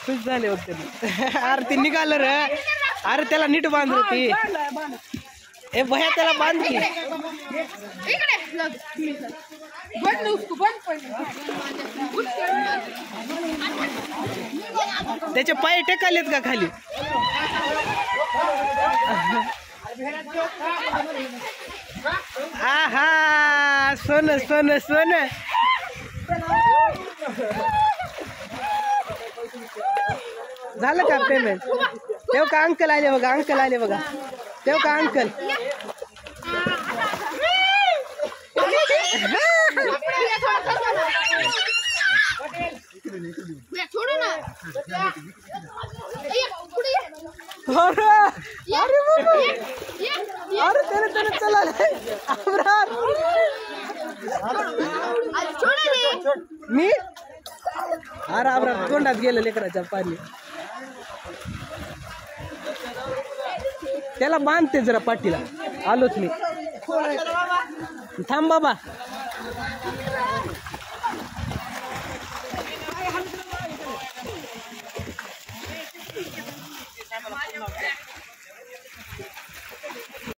खुश झाले होते अरे ते निघालं रे अरे त्याला नीट बांध ती ए भया त्याला बांध की त्याचे पाय टेकालेत का खाली आहा सोन सोन सोन झालं का पेमेंट तेव का अंकल आले बघा तेव का अंकल अरे तेरे चला मी अरे आबरा तोंडात गेलं लेकराच्या पाणी त्याला बांधते जरा पाठीला आलोच मी थांब बाबा